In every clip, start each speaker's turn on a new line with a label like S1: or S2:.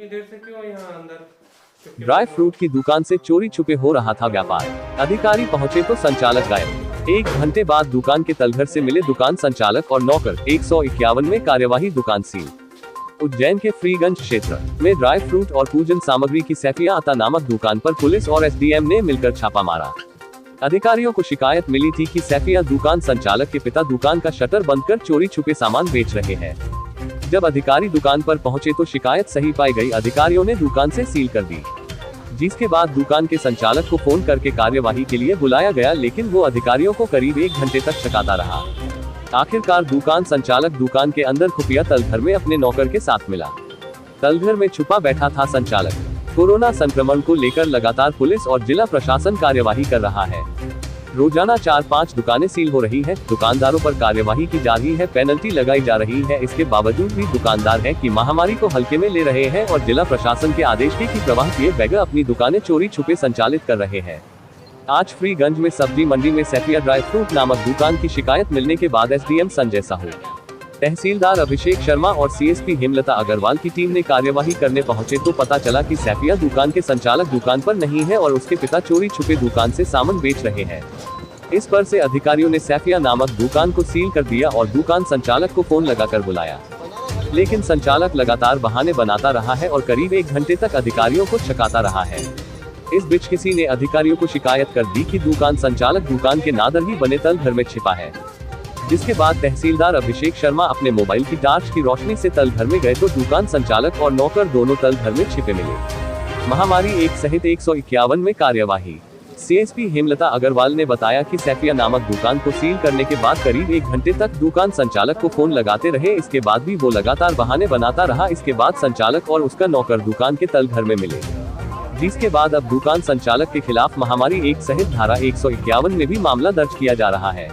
S1: इतनी देर से क्यों यहाँ अंदर?
S2: ड्राई फ्रूट की दुकान से चोरी छुपे हो रहा था व्यापार। अधिकारी पहुंचे तो संचालक गायब। 1 घंटे बाद दुकान के तलघर से मिले दुकान संचालक और नौकर। 151 में कार्यवाही, दुकान सील। उज्जैन के फ्रीगंज क्षेत्र में ड्राई फ्रूट और पूजन सामग्री की सैफिया अता नामक दुकान पर पुलिस और एसडीएम ने मिलकर छापा मारा। अधिकारियों को शिकायत मिली थी कि सैफिया दुकान संचालक के पिता दुकान का शटर बंद कर चोरी छुपे सामान बेच रहे हैं। जब अधिकारी दुकान पर पहुंचे तो शिकायत सही पाई गई। अधिकारियों ने दुकान से सील कर दी, जिसके बाद दुकान के संचालक को फोन करके कार्यवाही के लिए बुलाया गया, लेकिन वो अधिकारियों को करीब 1 घंटे तक सताता रहा। आखिरकार दुकान संचालक दुकान के अंदर खुफिया तलघर में अपने नौकर के साथ मिला। तलघर में छुपा बैठा था संचालक। कोरोना संक्रमण को लेकर लगातार पुलिस और जिला प्रशासन कार्यवाही कर रहा है। रोजाना 4-5 दुकानें सील हो रही हैं। दुकानदारों पर कार्यवाही की जा रही है, पेनल्टी लगाई जा रही है। इसके बावजूद भी दुकानदार हैं कि महामारी को हल्के में ले रहे हैं और जिला प्रशासन के आदेश की प्रवाह किए बगैर अपनी दुकानें चोरी छुपे संचालित कर रहे हैं। आज फ्रीगंज में सब्जी मंडी में सैफिया ड्राई फ्रूट नामक दुकान की शिकायत मिलने के बाद एसडीएम संजय साहू, तहसीलदार अभिषेक शर्मा और सीएसपी हेमलता अग्रवाल की टीम ने कार्यवाही करने पहुंचे तो पता चला कि सैफिया दुकान के संचालक दुकान पर नहीं है और उसके पिता चोरी छुपे दुकान से सामान बेच रहे हैं। इस पर से अधिकारियों ने सैफिया नामक दुकान को सील कर दिया और दुकान संचालक को फोन लगाकर बुलाया, लेकिन संचालक लगातार बहाने बनाता रहा है और करीब 1 घंटे तक अधिकारियों को छकाता रहा है। इस बीच किसी ने अधिकारियों को शिकायत कर दी कि दुकान संचालक दुकान के नादर ही बने तलघर में छिपा है, जिसके बाद तहसीलदार अभिषेक शर्मा अपने मोबाइल की टार्च की रोशनी से तलघर में गए तो दुकान संचालक और नौकर दोनों तलघर में छिपे मिले। महामारी 1 सहित 151 में कार्यवाही। सीएसपी हेमलता अग्रवाल ने बताया कि सैफिया नामक दुकान को सील करने के बाद करीब 1 घंटे तक दुकान संचालक को फोन लगाते रहे। इसके बाद भी वो लगातार बहाने बनाता रहा। इसके बाद संचालक और उसका नौकर दुकान के तलघर में मिले, जिसके बाद अब दुकान संचालक के खिलाफ महामारी 1 सहित धारा 151 में भी मामला दर्ज किया जा रहा है।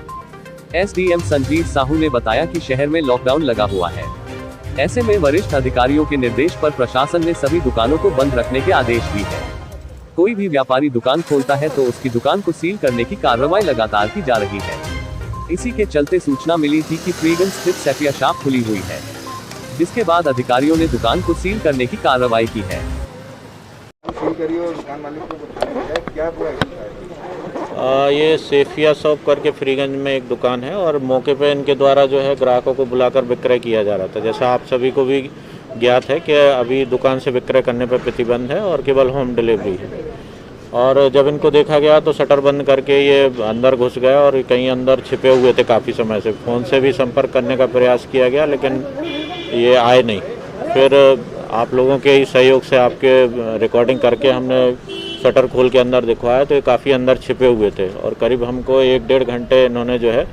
S2: एसडीएम संजीव साहू ने बताया कि शहर में लॉकडाउन लगा हुआ है। ऐसे में वरिष्ठ अधिकारियों के निर्देश पर प्रशासन ने सभी दुकानों को बंद रखने के आदेश दिए हैं। कोई भी व्यापारी दुकान खोलता है तो उसकी दुकान को सील करने की कार्रवाई लगातार की जा रही है। इसी के चलते सूचना मिली थी कि फ्रीगंज स्थित सैफिया शॉप खुली हुई है, जिसके बाद अधिकारियों ने दुकान को सील करने की कार्रवाई की है।
S3: ये सैफिया शॉप करके फ्रीगंज में एक दुकान है और मौके पे इनके द्वारा जो है ग्राहकों को बुलाकर विक्रय किया जा रहा था। जैसा आप सभी को भी ज्ञात है कि अभी दुकान से विक्रय करने पर प्रतिबंध है और केवल होम डिलीवरी है। और जब इनको देखा गया तो शटर बंद करके ये अंदर घुस गया और कहीं अंदर छिपे हुए थे काफ़ी समय से। फ़ोन से भी संपर्क करने का प्रयास किया गया लेकिन ये आए नहीं। फिर आप लोगों के ही सहयोग से आपके रिकॉर्डिंग करके हमने शटर खोल के अंदर दिखवाया तो ये काफ़ी अंदर छिपे हुए थे और करीब हमको 1-1.5 घंटे इन्होंने जो है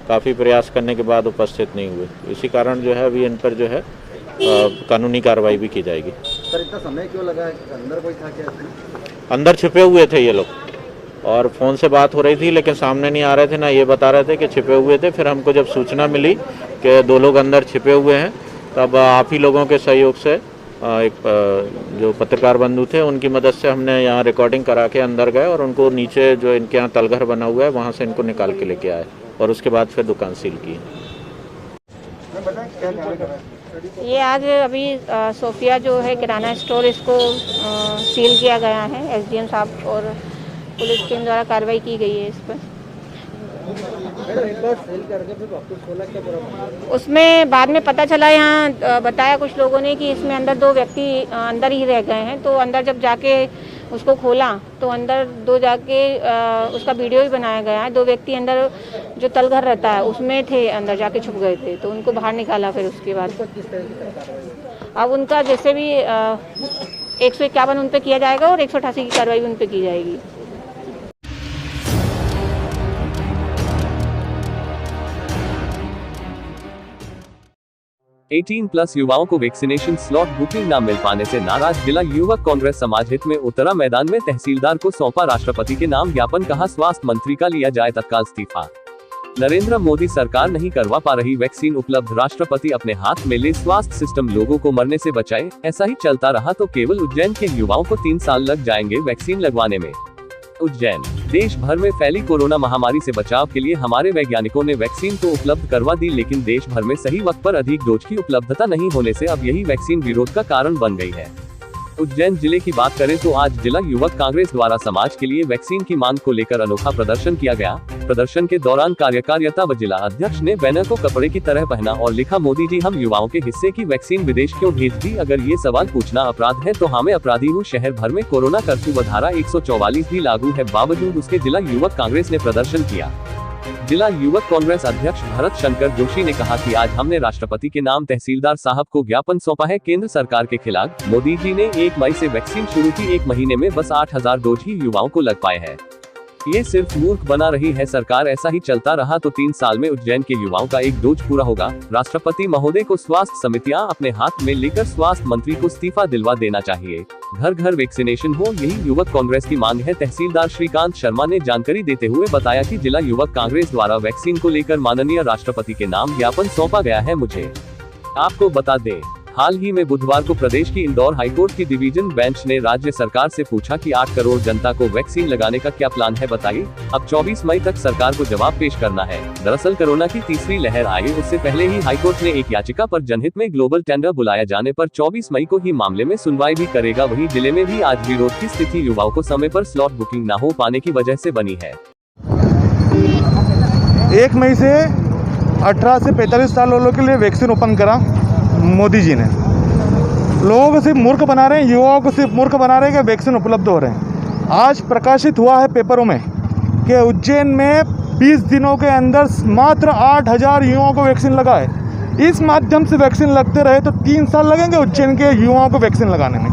S3: काफ़ी प्रयास करने के बाद उपस्थित नहीं हुए। इसी कारण जो है अभी इन पर जो है कानूनी कार्रवाई भी की जाएगी।
S4: सर इतना समय क्यों लगा? अंदर कोई था क्या?
S3: अंदर छिपे हुए थे ये लोग और फ़ोन से बात हो रही थी लेकिन सामने नहीं आ रहे थे, ना ये बता रहे थे कि छिपे हुए थे। फिर हमको जब सूचना मिली कि 2 लोग अंदर छिपे हुए हैं तब आप ही लोगों के सहयोग से एक जो पत्रकार बंधु थे उनकी मदद से हमने यहाँ रिकॉर्डिंग करा के अंदर गए और उनको नीचे जो इनके यहाँ तलघर बना हुआ है वहाँ से इनको निकाल के लेके आए और उसके बाद फिर दुकान सील की।
S5: ये आज अभी सोफिया जो है किराना स्टोर, इसको सील किया गया है। एसडीएम साहब और पुलिस टीम द्वारा कार्रवाई की गई है इस पर। उसमें बाद में पता चला, यहाँ बताया कुछ लोगों ने कि इसमें अंदर 2 व्यक्ति अंदर ही रह गए हैं। तो अंदर जब जाके उसको खोला तो अंदर 2 जाके उसका वीडियो भी बनाया गया है। 2 व्यक्ति अंदर जो तलघर रहता है उसमें थे, अंदर जाके छुप गए थे तो उनको बाहर निकाला। फिर उसके बाद अब उनका जैसे भी 151 उन पर किया जाएगा और 188 की कार्रवाई उन पर की जाएगी।
S2: 18+ युवाओं को वैक्सीनेशन स्लॉट बुकिंग न मिल पाने से नाराज जिला युवक कांग्रेस समाज हित में उतरा मैदान में। तहसीलदार को सौंपा राष्ट्रपति के नाम ज्ञापन, कहा स्वास्थ्य मंत्री का लिया जाए तत्काल इस्तीफा। नरेंद्र मोदी सरकार नहीं करवा पा रही वैक्सीन उपलब्ध, राष्ट्रपति अपने हाथ में ले स्वास्थ्य सिस्टम लोगों को मरने से बचाए। ऐसा ही चलता रहा तो केवल उज्जैन के युवाओं को 3 साल लग जाएंगे वैक्सीन लगवाने में। उज्जैन। देश भर में फैली कोरोना महामारी से बचाव के लिए हमारे वैज्ञानिकों ने वैक्सीन तो उपलब्ध करवा दी, लेकिन देश भर में सही वक्त पर अधिक डोज की उपलब्धता नहीं होने से अब यही वैक्सीन विरोध का कारण बन गई है। उज्जैन जिले की बात करें तो आज जिला युवक कांग्रेस द्वारा समाज के लिए वैक्सीन की मांग को लेकर अनोखा प्रदर्शन किया गया। प्रदर्शन के दौरान कार्यकर्ता व जिला अध्यक्ष ने बैनर को कपड़े की तरह पहना और लिखा, मोदी जी हम युवाओं के हिस्से की वैक्सीन विदेश क्यों भेज दी? अगर ये सवाल पूछना अपराध है तो हमें अपराधी हूँ। शहर भर में कोरोना कर्फ्यू व धारा 144 भी लागू है, बावजूद उसके जिला युवक कांग्रेस ने प्रदर्शन किया। जिला युवक कांग्रेस अध्यक्ष भरत शंकर जोशी ने कहा कि आज हमने राष्ट्रपति के नाम तहसीलदार साहब को ज्ञापन सौंपा है केंद्र सरकार के खिलाफ। मोदी जी ने 1 मई से वैक्सीन शुरू की, 1 महीने में बस 8000 डोज ही युवाओं को लग पाए हैं। ये सिर्फ मूर्ख बना रही है सरकार। ऐसा ही चलता रहा तो 3 साल में उज्जैन के युवाओं का 1 डोज पूरा होगा। राष्ट्रपति महोदय को स्वास्थ्य समितियां अपने हाथ में लेकर स्वास्थ्य मंत्री को इस्तीफा दिलवा देना चाहिए। घर घर वैक्सीनेशन हो, यही युवक कांग्रेस की मांग है। तहसीलदार श्रीकांत शर्मा ने जानकारी देते हुए बताया कि जिला युवक कांग्रेस द्वारा वैक्सीन को लेकर माननीय राष्ट्रपति के नाम ज्ञापन सौंपा गया है। मुझे आपको बता दें, हाल ही में बुधवार को प्रदेश की इंदौर हाईकोर्ट की डिवीजन बेंच ने राज्य सरकार से पूछा कि 8 करोड़ जनता को वैक्सीन लगाने का क्या प्लान है, बताइए। अब 24 मई तक सरकार को जवाब पेश करना है। दरअसल कोरोना की तीसरी लहर आई, उससे पहले ही हाईकोर्ट ने एक याचिका पर जनहित में ग्लोबल टेंडर बुलाया जाने पर 24 मई को ही मामले में सुनवाई भी करेगा। वहीं जिले में भी आज विरोध की स्थिति युवाओं को समय पर स्लॉट बुकिंग न हो पाने की वजह से बनी है।
S6: 1 मई से 18 से 45 साल वालों के लिए वैक्सीन ओपन करा मोदी जी ने। लोगों को सिर्फ मूर्ख बना रहे हैं, युवाओं को सिर्फ मूर्ख बना रहे हैं कि वैक्सीन उपलब्ध हो रहे हैं। आज प्रकाशित हुआ है पेपरों में कि उज्जैन में 20 दिनों के अंदर मात्र 8000 युवाओं को वैक्सीन लगा है। इस माध्यम से वैक्सीन लगते रहे तो 3 साल लगेंगे उज्जैन के युवाओं को वैक्सीन लगाने में।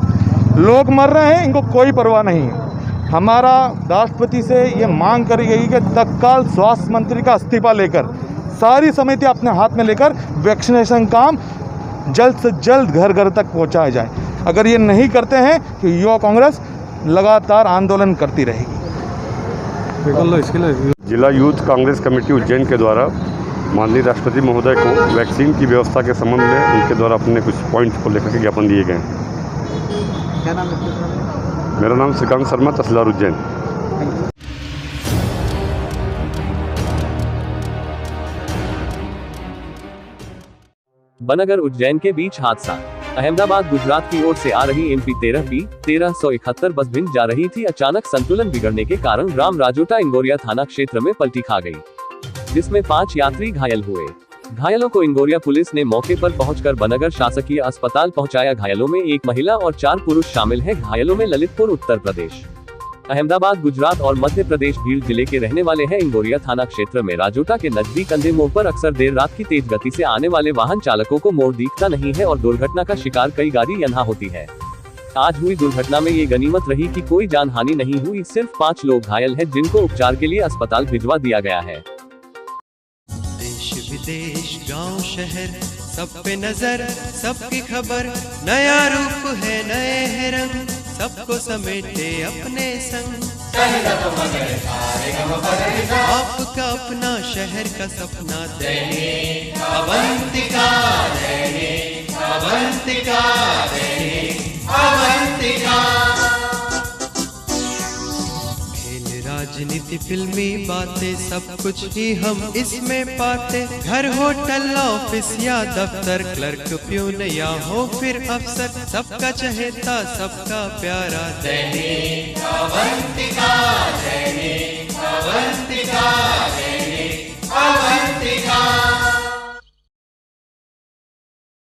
S6: लोग मर रहे हैं, इनको कोई परवाह नहीं है। हमारा राष्ट्रपति से ये मांग करी गई कि तत्काल स्वास्थ्य मंत्री का इस्तीफा लेकर सारी समिति अपने हाथ में लेकर वैक्सीनेशन काम जल्द से जल्द घर घर तक पहुंचाया जाए। अगर ये नहीं करते हैं तो युवा कांग्रेस लगातार आंदोलन करती रहेगी।
S7: जिला यूथ कांग्रेस कमेटी उज्जैन के द्वारा माननीय राष्ट्रपति महोदय को वैक्सीन की व्यवस्था के संबंध में उनके द्वारा अपने कुछ पॉइंट्स को लेकर के ज्ञापन दिए गए हैं।
S4: क्या नाम है?
S7: मेरा नाम श्रीकांत शर्मा, तहसीलदार उज्जैन।
S2: बनगर उज्जैन के बीच हादसा। अहमदाबाद गुजरात की ओर से आ रही MP 13P 1371 बस भिंड जा रही थी। अचानक संतुलन बिगड़ने के कारण ग्राम राजोटा इंगोरिया थाना क्षेत्र में पलटी खा गई, जिसमें 5 यात्री घायल हुए। घायलों को इंगोरिया पुलिस ने मौके पर पहुंचकर बनगर शासकीय अस्पताल पहुंचाया। घायलों में 1 महिला और 4 पुरुष शामिल हैं। घायलों में ललितपुर उत्तर प्रदेश, अहमदाबाद गुजरात और मध्य प्रदेश भीड़ जिले के रहने वाले हैं। इंगोरिया थाना क्षेत्र में राजोटा के नजदीक अंधे मोड़ पर अक्सर देर रात की तेज गति से आने वाले वाहन चालकों को मोड़ दिखता नहीं है और दुर्घटना का शिकार कई गाड़ी यहाँ होती है। आज हुई दुर्घटना में ये गनीमत रही कि कोई जान हानि नहीं हुई। सिर्फ 5 लोग घायल हैं, जिनको उपचार के लिए अस्पताल भिजवा दिया गया है।
S8: देश विदेश गांव शहर सब पे नजर, सबकी खबर, नया रूप है, नए है रंग, सबको समेटे अपने संग। आपका अपना शहर का सपना दैनिक अवंतिका, दैनिक अवंतिका, दैनिक अवंतिका। खेल, राजनीति, फिल्मी बातें, सब कुछ ही हम इसमें पाते। घर, होटल, ऑफिस या दफ्तर, क्लर्क, प्यून या हो फिर अफसर, सबका चहेता, सबका प्यारा दैनिक अवंतिका, दैनिक